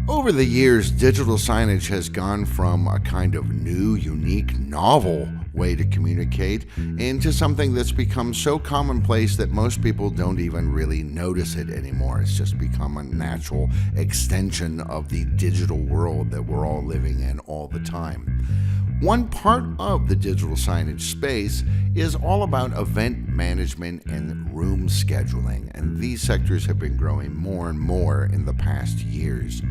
Over the years, digital signage has gone from a kind of new, unique, novel way to communicate into something that's become so commonplace that most people don't even really notice it anymore. It's just become a natural extension of the digital world that we're all living in all the time. One part of the digital signage space is all about event management and room scheduling, and these sectors have been growing more and more in the past years.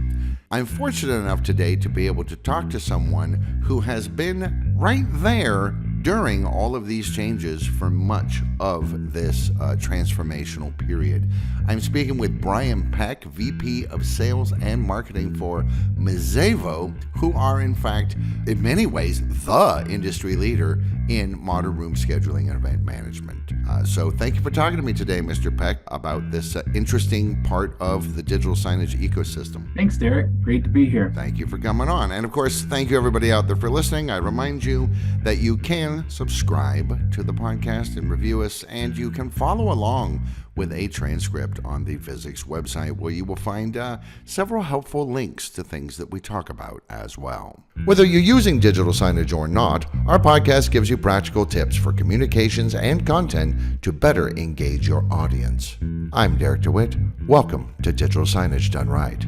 I'm fortunate enough today to be able to talk to someone who has been right there during all of these changes for much of this transformational period. I'm speaking with Bryan Peck, VP of Sales and Marketing for Mazevo, who are in fact, in many ways, the industry leader in modern room scheduling and event management. So thank you for talking to me today, Mr. Peck, about this interesting part of the digital signage ecosystem. Thanks, Derek. Great to be here. Thank you for coming on. And of course, thank you everybody out there for listening. I remind you that you can subscribe to the podcast and review us, and you can follow along with a transcript on the Visix website, where you will find several helpful links to things that we talk about as well. Whether you're using digital signage or not, our podcast gives you practical tips for communications and content to better engage your audience. I'm Derek DeWitt. Welcome to Digital Signage Done Right.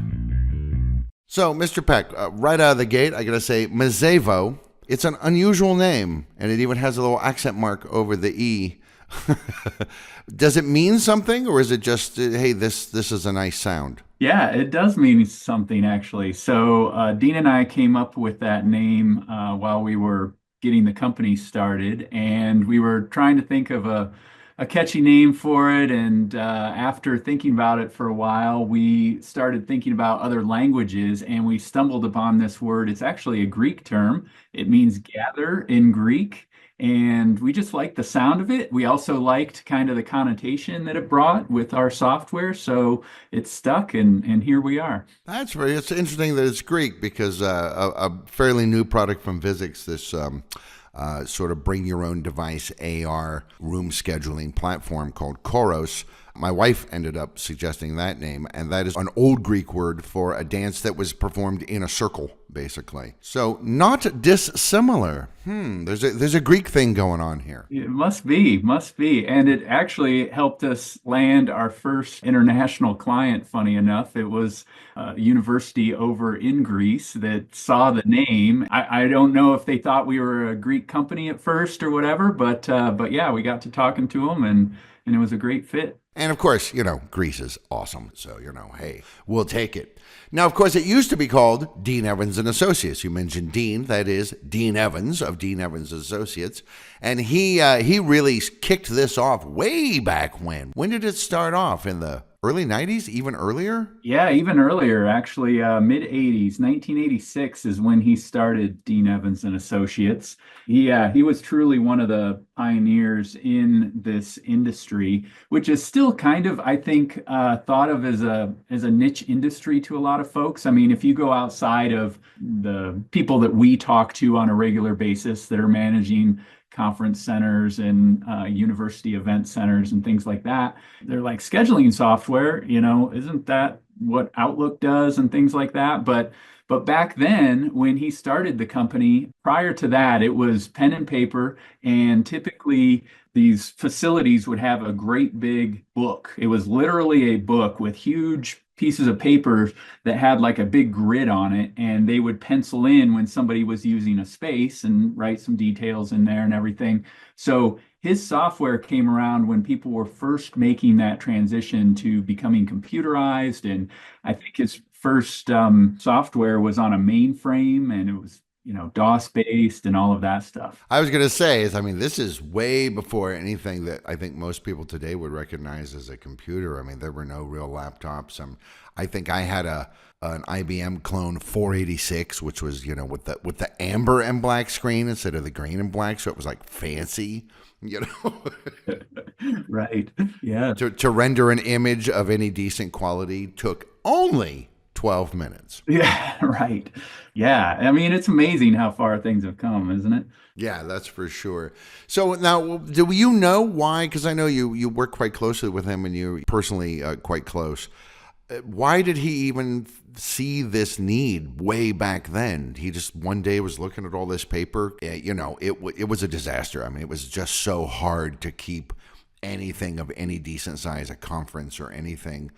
So, Mr. Peck, right out of the gate, I gotta say, Mazevo, it's an unusual name, and it even has a little accent mark over the E. Does it mean something, or is it just, hey, this is a nice sound? Yeah, it does mean something, actually. So Dean and I came up with that name while we were getting the company started, and we were trying to think of a catchy name for it. And after thinking about it for a while, we started thinking about other languages, and we stumbled upon this word. It's actually a Greek term. It means gather in Greek. And we just liked the sound of it. We also liked kind of the connotation that it brought with our software. So it stuck, and here we are. It's interesting that it's Greek, because a fairly new product from Visix, this sort of bring your own device AR room scheduling platform called Koros. My wife ended up suggesting that name, and that is an old Greek word for a dance that was performed in a circle, basically. So not dissimilar. There's a Greek thing going on here. It must be. And it actually helped us land our first international client, funny enough. It was a university over in Greece that saw the name. I don't know if they thought we were a Greek company at first or whatever, but yeah, we got to talking to them, and it was a great fit. And of course, Greece is awesome. So, hey, we'll take it. Now, of course, it used to be called Dean Evans and Associates. You mentioned Dean, that is Dean Evans of Dean Evans Associates. And he really kicked this off way back when. When did it start off? In the early 90s, even earlier? Yeah, even earlier, actually, mid 80s. 1986 is when he started Dean Evans and Associates. He was truly one of the pioneers in this industry, which is still kind of, I think, thought of as a niche industry to a lot of folks. I mean, if you go outside of the people that we talk to on a regular basis that are managing conference centers and university event centers and things like that, they're like, scheduling software, isn't that what Outlook does and things like that? But back then, when he started the company, prior to that, it was pen and paper, and typically these facilities would have a great big book. It was literally a book with huge pieces of paper that had like a big grid on it, and they would pencil in when somebody was using a space and write some details in there and everything. So his software came around when people were first making that transition to becoming computerized, and I think his first software was on a mainframe, and it was DOS based and all of that stuff. I was going to say, this is way before anything that I think most people today would recognize as a computer. There were no real laptops. I think I had an IBM clone 486, which was, with the amber and black screen instead of the green and black. So it was like fancy, Right. Yeah. To render an image of any decent quality took only 12 minutes. Yeah, right. Yeah. It's amazing how far things have come, isn't it? Yeah, that's for sure. So now, do you know why? Because I know you work quite closely with him, and you're personally quite close. Why did he even see this need way back then? He just one day was looking at all this paper. It was a disaster. I mean, it was just so hard to keep anything of any decent size, a conference or anything,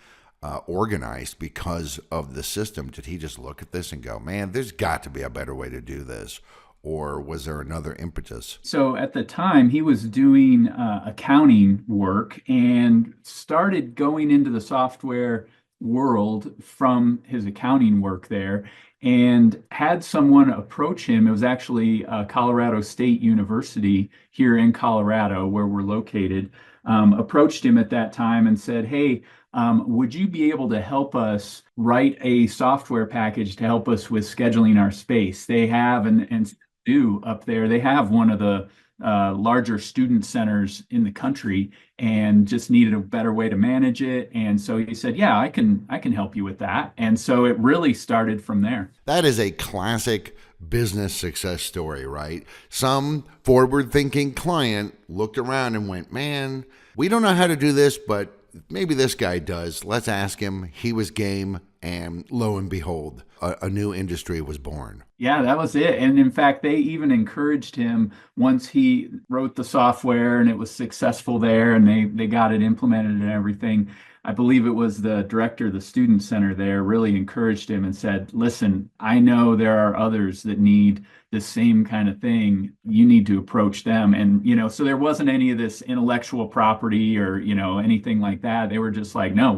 organized because of the system. Did he just look at this and go, man, there's got to be a better way to do this? Or was there another impetus? So at the time, he was doing accounting work and started going into the software world from his accounting work there, and had someone approach him. It was actually Colorado State University here in Colorado, where we're located, approached him at that time and said, hey, would you be able to help us write a software package to help us with scheduling our space? They have, and do up there, they have one of the larger student centers in the country, and just needed a better way to manage it. And so he said, yeah, I can help you with that. And so it really started from there. That is a classic business success story, right? Some forward thinking client looked around and went, man, we don't know how to do this, but maybe this guy does. Let's ask him. He was game. And lo and behold, a new industry was born. Yeah, that was it. And in fact, they even encouraged him once he wrote the software and it was successful there, and they got it implemented and everything. I believe it was the director of the student center there really encouraged him and said, listen, I know there are others that need the same kind of thing. You need to approach them. And, so there wasn't any of this intellectual property or, anything like that. They were just like, no,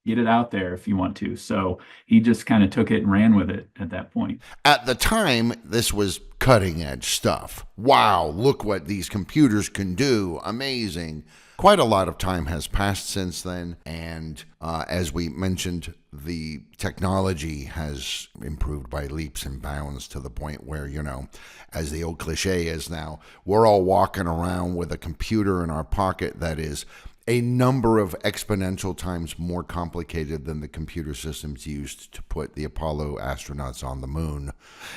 get it out there if you want to. So he just kind of took it and ran with it at that point. At the time, this was cutting edge stuff. Wow, look what these computers can do. Amazing. Quite a lot of time has passed since then. And as we mentioned, the technology has improved by leaps and bounds to the point where, as the old cliche is now, we're all walking around with a computer in our pocket that is a number of exponential times more complicated than the computer systems used to put the Apollo astronauts on the moon.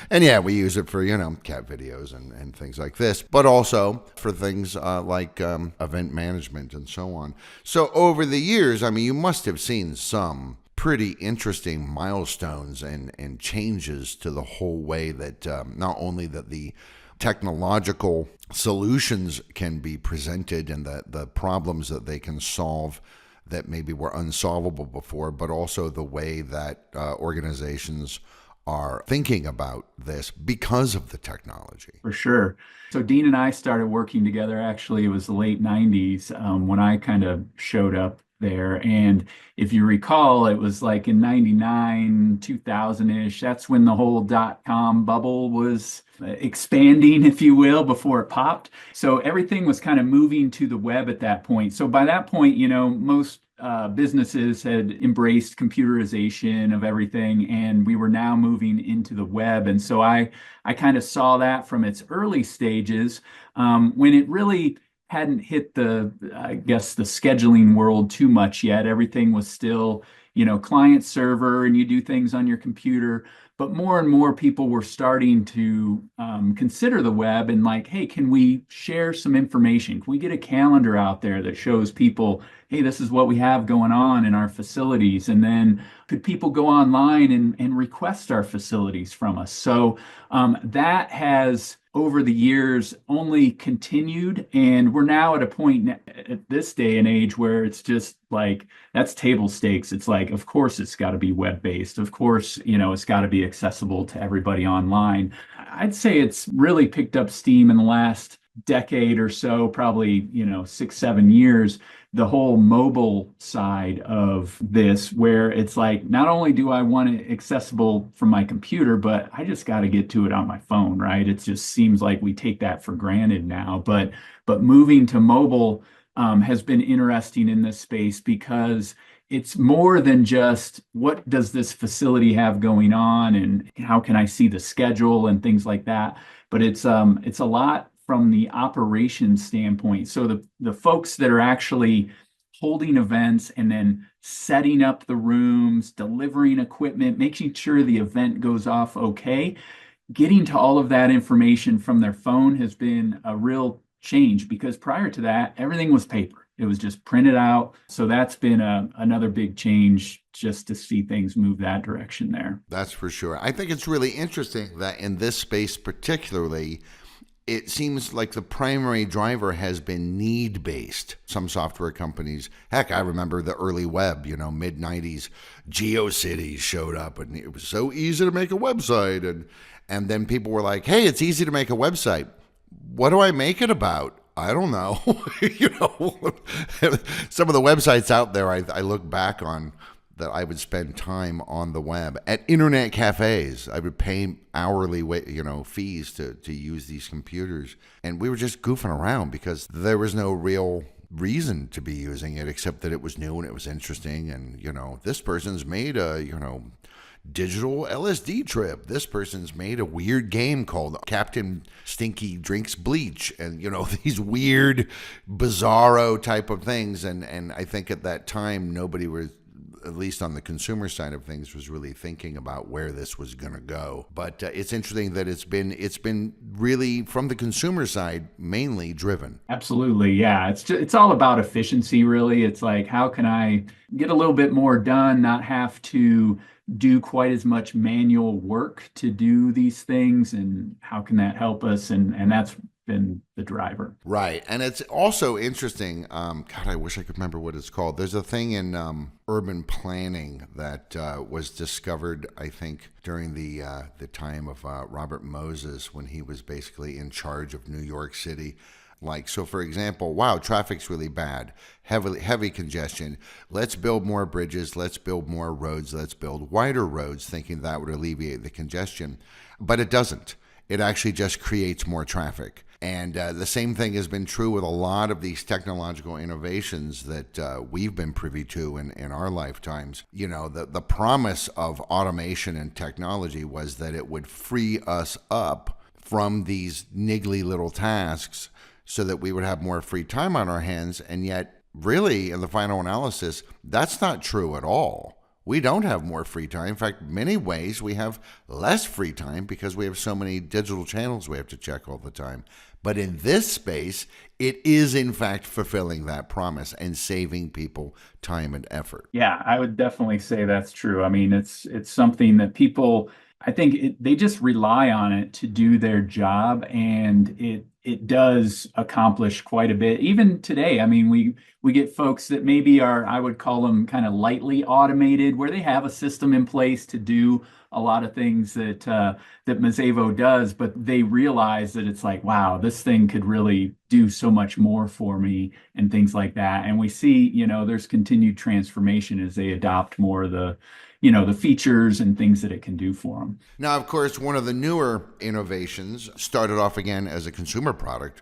And yeah, we use it for, cat videos and things like this, but also for things like event management and so on. So over the years, you must have seen some pretty interesting milestones and changes to the whole way that not only that the technological solutions can be presented and the problems that they can solve that maybe were unsolvable before, but also the way that organizations are thinking about this because of the technology. For sure. So Dean and I started working together. Actually, it was the late 90s when I kind of showed up there. And if you recall, it was like in 99, 2000-ish. That's when the whole .com bubble was expanding, if you will, before it popped. So everything was kind of moving to the web at that point. So by that point, most businesses had embraced computerization of everything, and we were now moving into the web. And so I kind of saw that from its early stages when it really hadn't hit the scheduling world too much yet. Everything was still, client server, and you do things on your computer. But more and more people were starting to consider the web and like, hey, can we share some information? Can we get a calendar out there that shows people, hey, this is what we have going on in our facilities? And then could people go online and request our facilities from us? So that has, over the years, only continued. And we're now at a point at this day and age where it's just like, that's table stakes. It's like, of course, it's got to be web-based. Of course, it's got to be accessible to everybody online. I'd say it's really picked up steam in the last decade or so, probably, 6, 7 years, the whole mobile side of this, where it's like, not only do I want it accessible from my computer, but I just got to get to it on my phone, right? It just seems like we take that for granted now. But moving to mobile has been interesting in this space because it's more than just what does this facility have going on and how can I see the schedule and things like that. But it's a lot from the operations standpoint. So the folks that are actually holding events and then setting up the rooms, delivering equipment, making sure the event goes off okay, getting to all of that information from their phone has been a real change, because prior to that, everything was paper. It was just printed out. So that's been another big change just to see things move that direction there. That's for sure. I think it's really interesting that in this space, particularly, it seems like the primary driver has been need based. Some software companies, heck, I remember the early web, mid 90s, GeoCities showed up and it was so easy to make a website. And then people were like, hey, it's easy to make a website. What do I make it about? I don't know. Some of the websites out there I look back on that I would spend time on the web at internet cafes. I would pay hourly, fees to use these computers. And we were just goofing around because there was no real reason to be using it except that it was new and it was interesting. And, this person's made a, digital LSD trip. This person's made a weird game called Captain Stinky Drinks Bleach. And, these weird, bizarro type of things. And I think at that time, nobody was, at least on the consumer side of things, was really thinking about where this was going to go. But it's interesting that it's been really from the consumer side mainly driven. Absolutely, yeah. It's all about efficiency, really. It's like, how can I get a little bit more done, not have to do quite as much manual work to do these things, and how can that help us? And that's been the driver. Right. And it's also interesting. God, I wish I could remember what it's called. There's a thing in urban planning that was discovered, I think, during the time of Robert Moses, when he was basically in charge of New York City. Like, so for example, wow, traffic's really bad, heavy congestion. Let's build more bridges. Let's build more roads. Let's build wider roads, thinking that would alleviate the congestion. But it doesn't. It actually just creates more traffic. And the same thing has been true with a lot of these technological innovations that we've been privy to in our lifetimes. The promise of automation and technology was that it would free us up from these niggly little tasks so that we would have more free time on our hands. And yet, really, in the final analysis, that's not true at all. We don't have more free time. In fact, many ways we have less free time because we have so many digital channels we have to check all the time. But in this space, it is in fact fulfilling that promise and saving people time and effort. Yeah, I would definitely say that's true. I mean, it's something that people, I think they just rely on it to do their job, and it does accomplish quite a bit. Even today, I mean, we get folks that maybe are, I would call them kind of lightly automated, where they have a system in place to do a lot of things that Mazevo does, but they realize that it's like, wow, this thing could really do so much more for me and things like that. And we see, there's continued transformation as they adopt more of the features and things that it can do for them. Now, of course, one of the newer innovations started off again as a consumer product,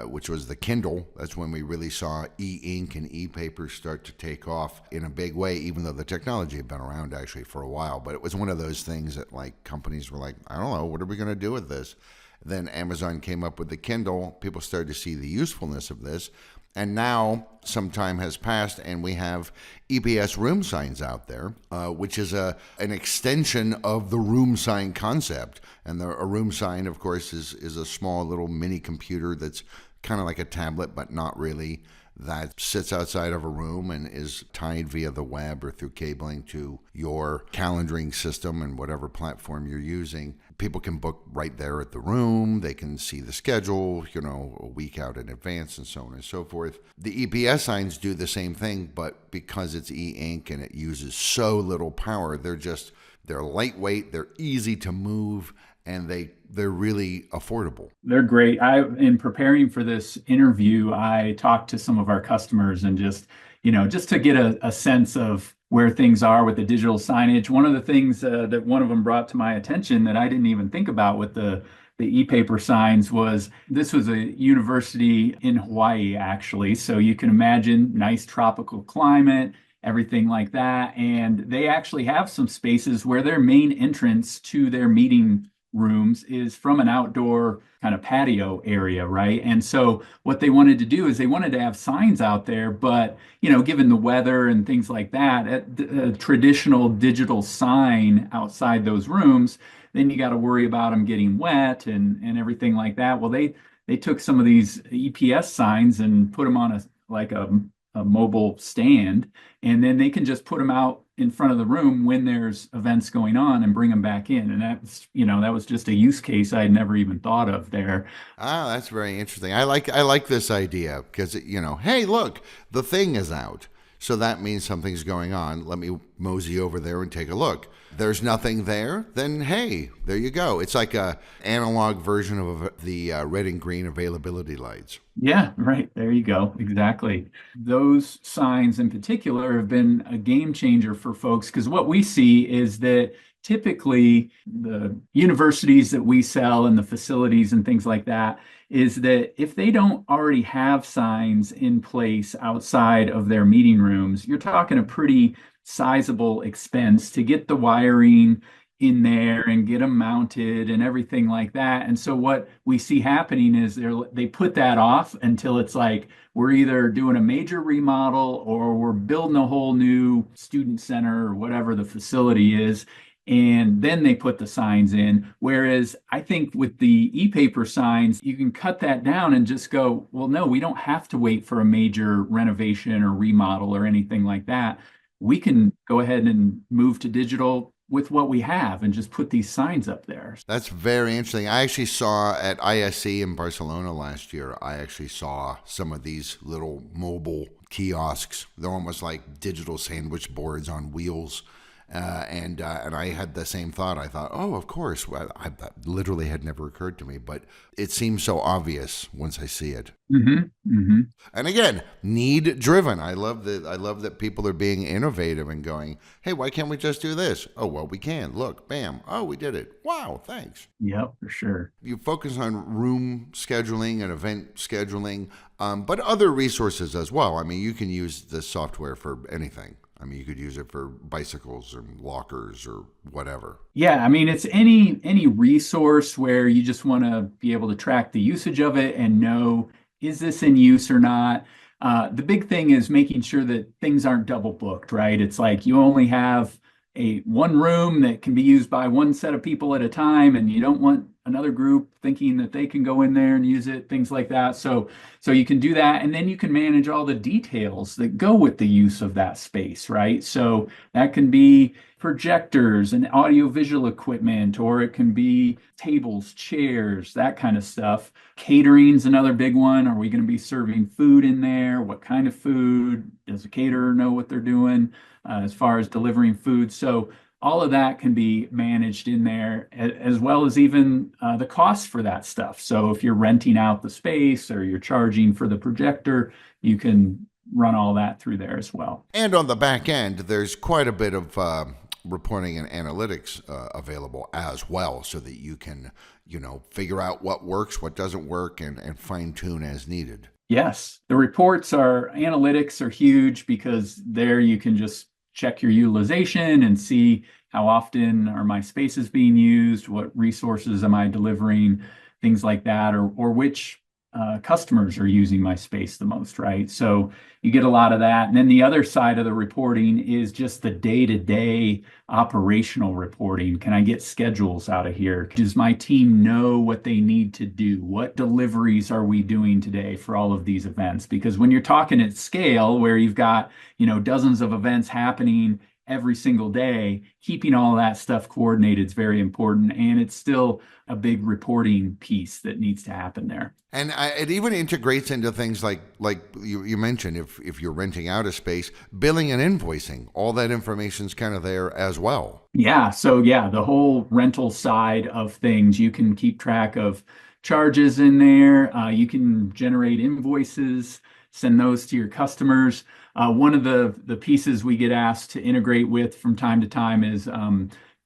which was the Kindle. That's when we really saw e-ink and e-paper start to take off in a big way, even though the technology had been around actually for a while. But it was one of those things that companies were like, I don't know, what are we going to do with this? Then Amazon came up with the Kindle. People started to see the usefulness of this. And now some time has passed and we have EPS room signs out there, which is an extension of the room sign concept. And a room sign, of course, is a small little mini computer that's kind of like a tablet, but not really, that sits outside of a room and is tied via the web or through cabling to your calendaring system and whatever platform you're using. People can book right there at the room. They can see the schedule, a week out in advance and so on and so forth. The EPS signs do the same thing, but because it's e-ink and it uses so little power, they're lightweight, they're easy to move, and they're really affordable. They're great. In preparing for this interview, I talked to some of our customers and just to get a sense of where things are with the digital signage. One of the things that one of them brought to my attention that I didn't even think about with the e-paper signs was, this was a university in Hawaii, actually. So you can imagine nice tropical climate, everything like that. And they actually have some spaces where their main entrance to their meeting rooms is from an outdoor kind of patio area, right? And so what they wanted to do is they wanted to have signs out there, but given the weather and things like that, a traditional digital sign outside those rooms, then you got to worry about them getting wet and everything like that. Well, they took some of these EPS signs and put them on like a mobile stand, and then they can just put them out in front of the room when there's events going on and bring them back in. And that's, that was just a use case I had never even thought of there. Ah, that's very interesting. I like this idea because hey, look, the thing is out. So that means something's going on. Let me mosey over there and take a look. There's nothing there, then hey, there you go. It's like a analog version of the red and green availability lights. Yeah, right. There you go. Exactly. Those signs in particular have been a game changer for folks because what we see is that typically the universities that we sell and the facilities and things like that is that if they don't already have signs in place outside of their meeting rooms, you're talking a pretty sizable expense to get the wiring in there and get them mounted and everything like that. And so what we see happening is they put that off until it's like we're either doing a major remodel or we're building a whole new student center or whatever the facility is. And then they put the signs in. Whereas I think with the e-paper signs, you can cut that down and just go, well, no, we don't have to wait for a major renovation or remodel or anything like that. We can go ahead and move to digital with what we have and just put these signs up there. That's very interesting. I actually saw at ISE in Barcelona last year, I actually saw some of these little mobile kiosks. They're almost like digital sandwich boards on wheels. And I had the same thought. I thought, oh, of course. Well, that literally had never occurred to me, but it seems so obvious once I see it. Mm-hmm. Mm-hmm. And again, need driven. I love that people are being innovative and going, hey, why can't we just do this? Oh, well, we can. Look, bam. Oh, we did it. Wow, thanks. Yep, for sure. You focus on room scheduling and event scheduling, but other resources as well. I mean, you can use the software for anything. I mean, you could use it for bicycles or lockers or whatever. Yeah, I mean, it's any resource where you just want to be able to track the usage of it and know, is this in use or not? The big thing is making sure that things aren't double booked, right? It's like you only have one room that can be used by one set of people at a time, and you don't want another group thinking that they can go in there and use it, things like that. So you can do that, and then you can manage all the details that go with the use of that space, right? So that can be projectors and audiovisual equipment, or it can be tables, chairs, that kind of stuff. Catering's another big one. Are we going to be serving food in there? What kind of food? Does the caterer know what they're doing as far as delivering food? So all of that can be managed in there, as well as even the costs for that stuff. So if you're renting out the space or you're charging for the projector, you can run all that through there as well. And on the back end, there's quite a bit of reporting and analytics available as well, so that you can, figure out what works, what doesn't work, and fine tune as needed. Yes, the analytics are huge because there you can just check your utilization and see how often are my spaces being used, what resources am I delivering, things like that, or which customers are using my space the most, right? So you get a lot of that. And then the other side of the reporting is just the day-to-day operational reporting. Can I get schedules out of here? Does my team know what they need to do? What deliveries are we doing today for all of these events? Because when you're talking at scale where you've got, dozens of events happening every single day, keeping all that stuff coordinated is very important. And it's still a big reporting piece that needs to happen there. And it even integrates into things like you mentioned, if you're renting out a space, billing and invoicing, all that information's kind of there as well. Yeah. So the whole rental side of things, you can keep track of charges in there. You can generate invoices, send those to your customers. One of the pieces we get asked to integrate with from time to time is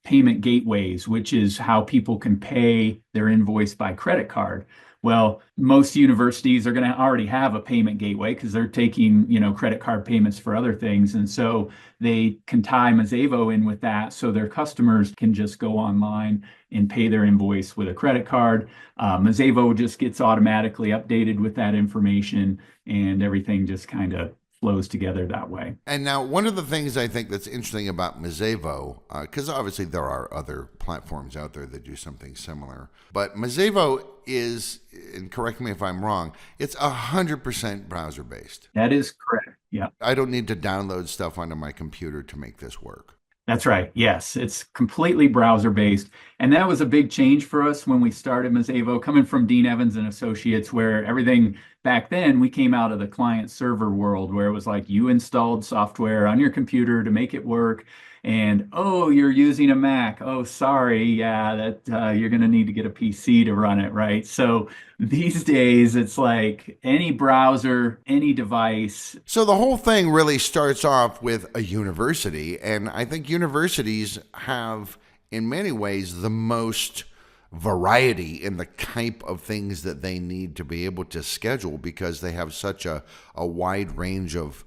payment gateways, which is how people can pay their invoice by credit card. Well, most universities are going to already have a payment gateway because they're taking, credit card payments for other things. And so they can tie Mazevo in with that so their customers can just go online and pay their invoice with a credit card. Mazevo just gets automatically updated with that information, and everything just kind of flows together that way. And now, one of the things I think that's interesting about Mazevo, because obviously there are other platforms out there that do something similar, but Mazevo is, and correct me if I'm wrong, it's 100% browser based. That is correct. Yeah. I don't need to download stuff onto my computer to make this work. That's right. Yes, it's completely browser based. And that was a big change for us when we started Mazevo, coming from Dean Evans and Associates, where everything back then we came out of the client server world where it was like you installed software on your computer to make it work. And oh, you're using a Mac. Oh, sorry. Yeah, that you're going to need to get a PC to run it, right? So these days, it's like any browser, any device. So the whole thing really starts off with a university, and I think universities have, in many ways, the most variety in the type of things that they need to be able to schedule because they have such a wide range of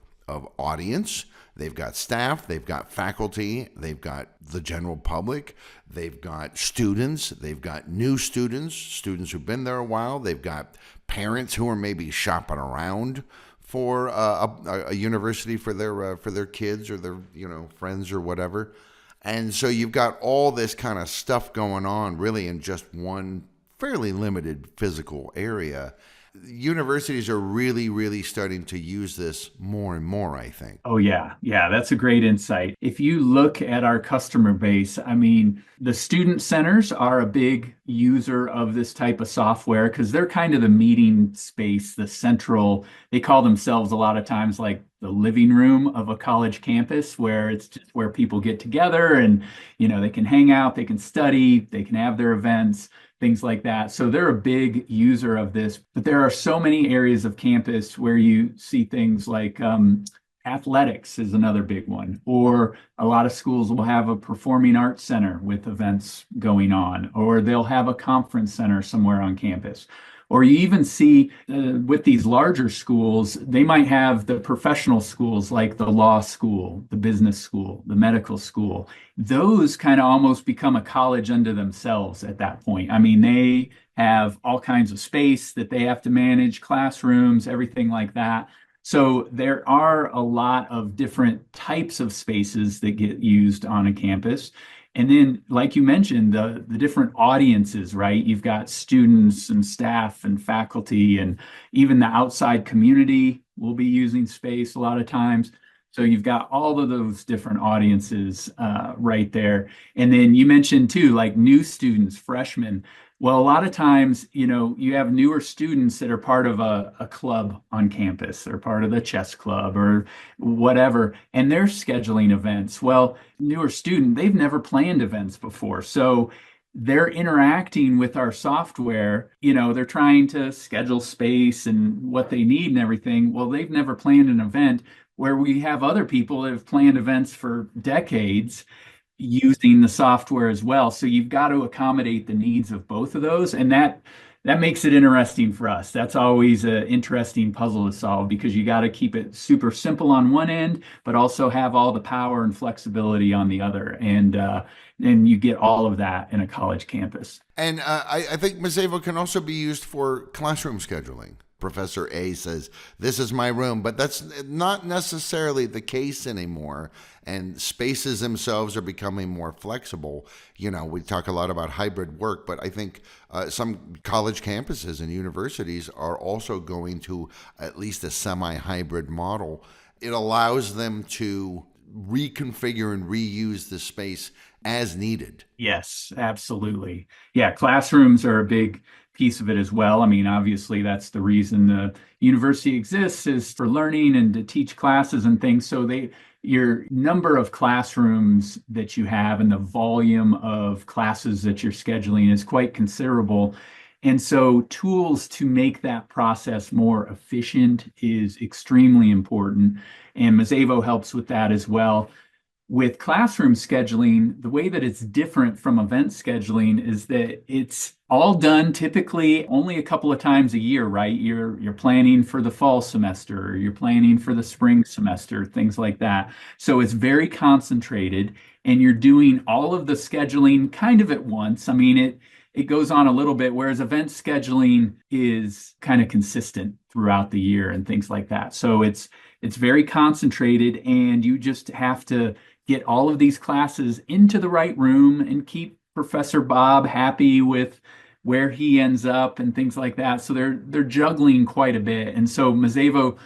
audience. They've got staff, they've got faculty, they've got the general public, they've got students, they've got new students, students who've been there a while, they've got parents who are maybe shopping around for a university for their kids or their friends or whatever. And so you've got all this kind of stuff going on really in just one fairly limited physical area. Universities are really, really starting to use this more and more, I think. Oh, yeah. Yeah, that's a great insight. If you look at our customer base, I mean, the student centers are a big user of this type of software because they're kind of the meeting space, the central, they call themselves a lot of times like the living room of a college campus where it's just where people get together and, they can hang out, they can study, they can have their events, things like that. So they're a big user of this, but there are so many areas of campus where you see things like athletics is another big one, or a lot of schools will have a performing arts center with events going on, or they'll have a conference center somewhere on campus. Or you even see with these larger schools, they might have the professional schools like the law school, the business school, the medical school. Those kind of almost become a college unto themselves at that point. I mean, they have all kinds of space that they have to manage, classrooms, everything like that. So there are a lot of different types of spaces that get used on a campus. And then, like you mentioned, the different audiences, right? You've got students and staff and faculty, and even the outside community will be using space a lot of times. So you've got all of those different audiences right there. And then you mentioned too, like new students, freshmen. Well, a lot of times, you have newer students that are part of a club on campus or part of the chess club or whatever, and they're scheduling events. Well, newer student, they've never planned events before. So they're interacting with our software, they're trying to schedule space and what they need and everything. Well, they've never planned an event where we have other people that have planned events for decades using the software as well. So you've got to accommodate the needs of both of those. And that makes it interesting for us. That's always an interesting puzzle to solve because you got to keep it super simple on one end, but also have all the power and flexibility on the other. And you get all of that in a college campus. And I think Mazevo can also be used for classroom scheduling. Professor A says, this is my room, but that's not necessarily the case anymore. And spaces themselves are becoming more flexible. We talk a lot about hybrid work, but I think some college campuses and universities are also going to at least a semi-hybrid model. It allows them to reconfigure and reuse the space as needed. Yes, absolutely. Yeah, classrooms are a big piece of it as well. I mean, obviously, that's the reason the university exists is for learning and to teach classes and things. So your number of classrooms that you have and the volume of classes that you're scheduling is quite considerable. And so tools to make that process more efficient is extremely important. And Mazevo helps with that as well. With classroom scheduling, the way that it's different from event scheduling is that it's all done typically only a couple of times a year, right? You're planning for the fall semester, or you're planning for the spring semester, things like that. So it's very concentrated and you're doing all of the scheduling kind of at once. I mean, it goes on a little bit, whereas event scheduling is kind of consistent throughout the year and things like that. So it's it's very concentrated, and you just have to get all of these classes into the right room and keep Professor Bob happy with where he ends up and things like that. So they're juggling quite a bit. And so Mazevo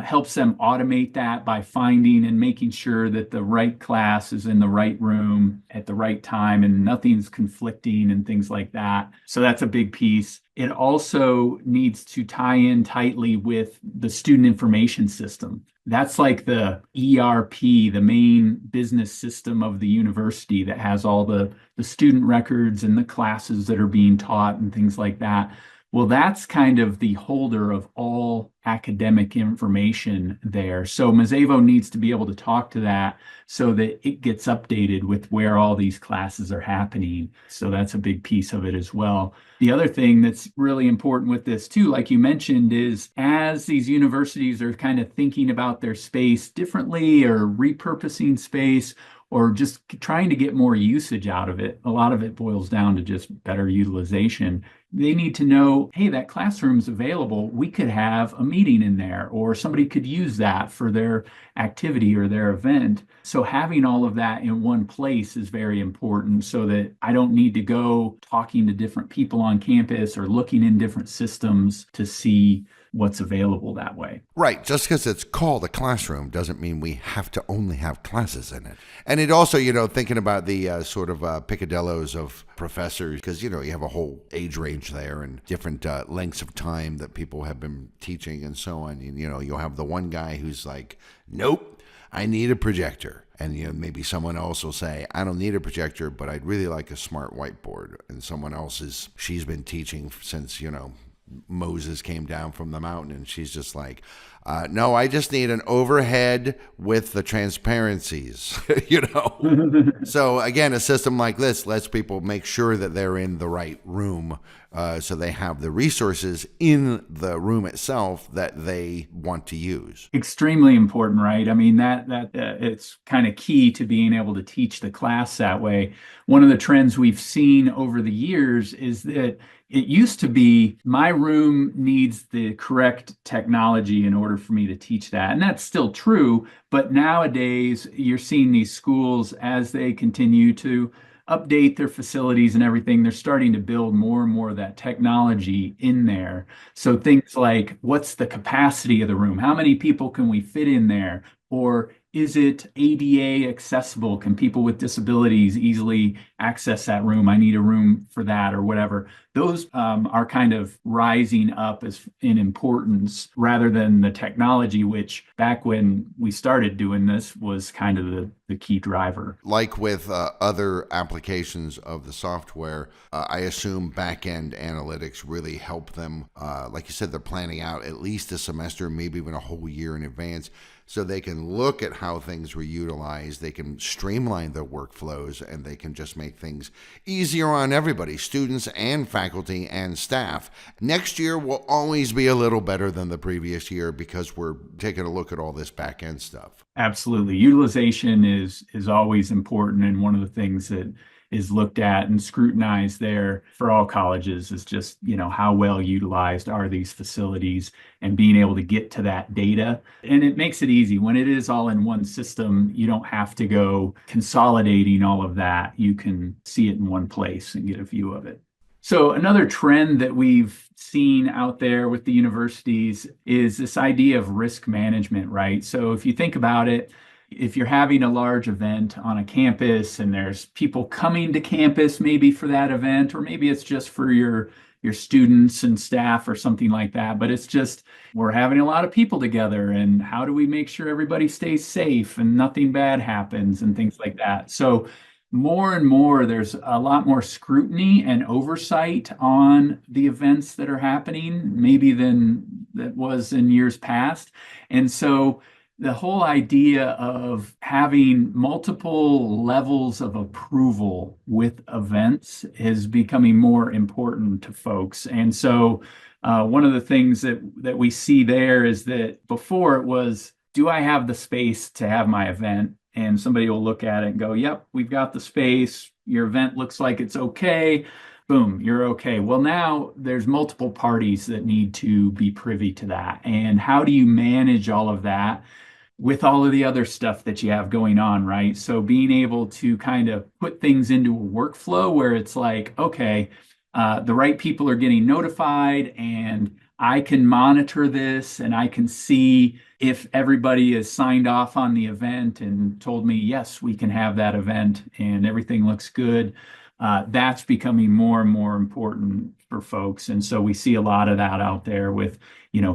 helps them automate that by finding and making sure that the right class is in the right room at the right time and nothing's conflicting and things like that. So that's a big piece. It also needs to tie in tightly with the student information system. That's like the ERP, the main business system of the university that has all the student records and the classes that are being taught and things like that. Well, that's kind of the holder of all academic information there. So Mazevo needs to be able to talk to that so that it gets updated with where all these classes are happening. So that's a big piece of it as well. The other thing that's really important with this too, like you mentioned, is as these universities are kind of thinking about their space differently or repurposing space, or just trying to get more usage out of it. A lot of it boils down to just better utilization. They need to know, hey, that classroom's available. We could have a meeting in there, or somebody could use that for their activity or their event. So having all of that in one place is very important so that I don't need to go talking to different people on campus or looking in different systems to see what's available that way. Right. Just because it's called a classroom doesn't mean we have to only have classes in it. And it also, thinking about the sort of picadillos of professors, because, you have a whole age range there and different lengths of time that people have been teaching and so on. And, you'll have the one guy who's like, nope, I need a projector. And maybe someone else will say, I don't need a projector, but I'd really like a smart whiteboard. And someone else she's been teaching since, Moses came down from the mountain, and she's just like, no, I just need an overhead with the transparencies, So again, a system like this lets people make sure that they're in the right room, so they have the resources in the room itself that they want to use. Extremely important, right? I mean, that it's kind of key to being able to teach the class that way. One of the trends we've seen over the years is that it used to be my room needs the correct technology in order for me to teach that. And that's still true. But nowadays, you're seeing these schools, as they continue to update their facilities and everything, they're starting to build more and more of that technology in there. So things like, what's the capacity of the room? How many people can we fit in there? Or is it ADA accessible? Can people with disabilities easily access that room? I need a room for that or whatever. Those are kind of rising up as in importance rather than the technology, which back when we started doing this was kind of the key driver. Like with other applications of the software, I assume back-end analytics really help them. Like you said, they're planning out at least a semester, maybe even a whole year in advance, so they can look at how things were utilized, they can streamline their workflows, and they can just make things easier on everybody, students and faculty and staff. Next year will always be a little better than the previous year because we're taking a look at all this back-end stuff. Absolutely. Utilization is always important, and one of the things that is looked at and scrutinized there for all colleges is just, how well utilized are these facilities and being able to get to that data. And it makes it easy. When it is all in one system, you don't have to go consolidating all of that. You can see it in one place and get a view of it. So another trend that we've seen out there with the universities is this idea of risk management, right? So if you think about it, if you're having a large event on a campus and there's people coming to campus maybe for that event, or maybe it's just for your students and staff or something like that, but it's just we're having a lot of people together, and how do we make sure everybody stays safe and nothing bad happens and things like that. So more and more, there's a lot more scrutiny and oversight on the events that are happening, maybe than that was in years past. And so the whole idea of having multiple levels of approval with events is becoming more important to folks. And so one of the things that we see there is that before it was, do I have the space to have my event? And somebody will look at it and go, yep, we've got the space. Your event looks like it's okay. boom, you're okay. Well, now there's multiple parties that need to be privy to that. And how do you manage all of that with all of the other stuff that you have going on, right? So being able to kind of put things into a workflow where it's like, okay, the right people are getting notified, and I can monitor this, and I can see if everybody is signed off on the event and told me, yes, we can have that event and everything looks good. That's becoming more and more important for folks. And so we see a lot of that out there with,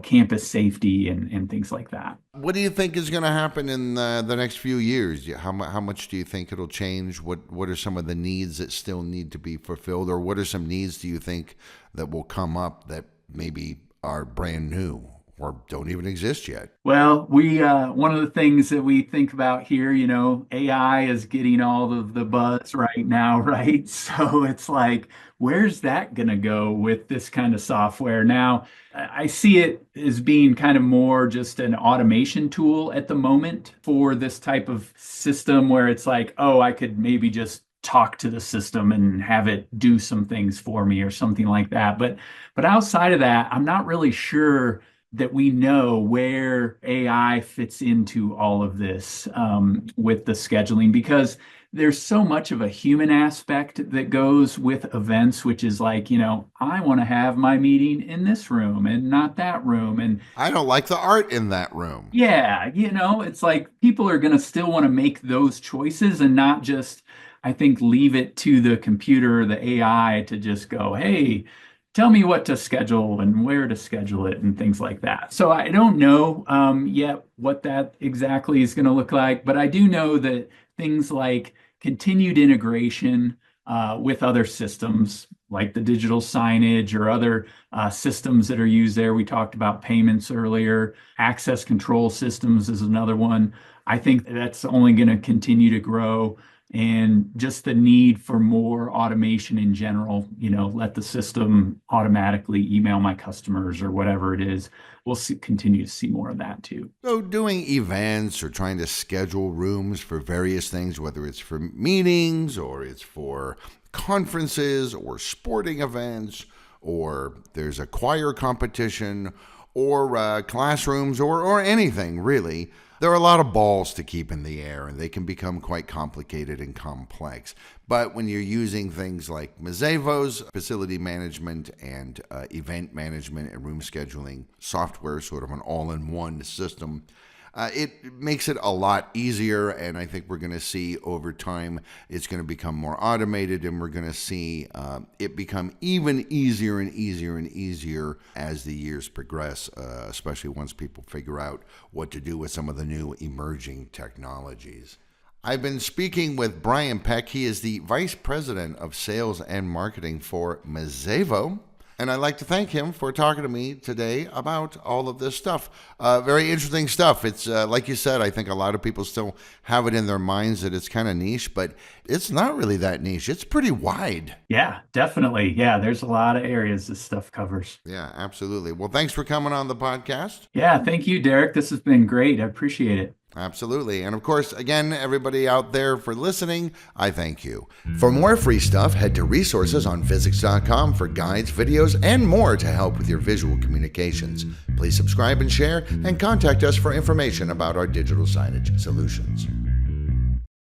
campus safety and things like that. What do you think is going to happen in the next few years? How much do you think it'll change? What are some of the needs that still need to be fulfilled? Or what are some needs do you think that will come up that maybe are brand new or don't even exist yet? Well, we one of the things that we think about here, AI is getting all of the buzz right now, right? So it's like, where's that going to go with this kind of software? Now, I see it as being kind of more just an automation tool at the moment for this type of system where it's like, oh, I could maybe just talk to the system and have it do some things for me or something like that. But outside of that, I'm not really sure that we know where AI fits into all of this with the scheduling, because there's so much of a human aspect that goes with events, which is like, I want to have my meeting in this room and not that room. And I don't like the art in that room. yeah, it's like people are going to still want to make those choices and not just, I think, leave it to the computer or the AI to just go, hey, tell me what to schedule and where to schedule it and things like that. So I don't know yet what that exactly is going to look like, but I do know that things like continued integration with other systems like the digital signage or other systems that are used there. We talked about payments earlier. Access control systems is another one. I think that's only going to continue to grow. And just the need for more automation in general, let the system automatically email my customers or whatever it is. We'll continue to see more of that too. So doing events or trying to schedule rooms for various things, whether it's for meetings or it's for conferences or sporting events, or there's a choir competition or classrooms or anything really. There are a lot of balls to keep in the air, and they can become quite complicated and complex. But when you're using things like Mazevo's facility management and event management and room scheduling software, sort of an all-in-one system, it makes it a lot easier, and I think we're going to see over time it's going to become more automated, and we're going to see it become even easier and easier and easier as the years progress, especially once people figure out what to do with some of the new emerging technologies. I've been speaking with Bryan Peck. He is the Vice President of Sales and Marketing for Mazevo. And I'd like to thank him for talking to me today about all of this stuff. Very interesting stuff. It's like you said, I think a lot of people still have it in their minds that it's kind of niche, but it's not really that niche. It's pretty wide. Yeah, definitely. Yeah, there's a lot of areas this stuff covers. Yeah, absolutely. Well, thanks for coming on the podcast. Yeah, thank you, Derek. This has been great. I appreciate it. Absolutely. And of course, again, everybody out there for listening, I thank you. For more free stuff, head to resources on physics.com for guides, videos, and more to help with your visual communications. Please subscribe and share, and contact us for information about our digital signage solutions.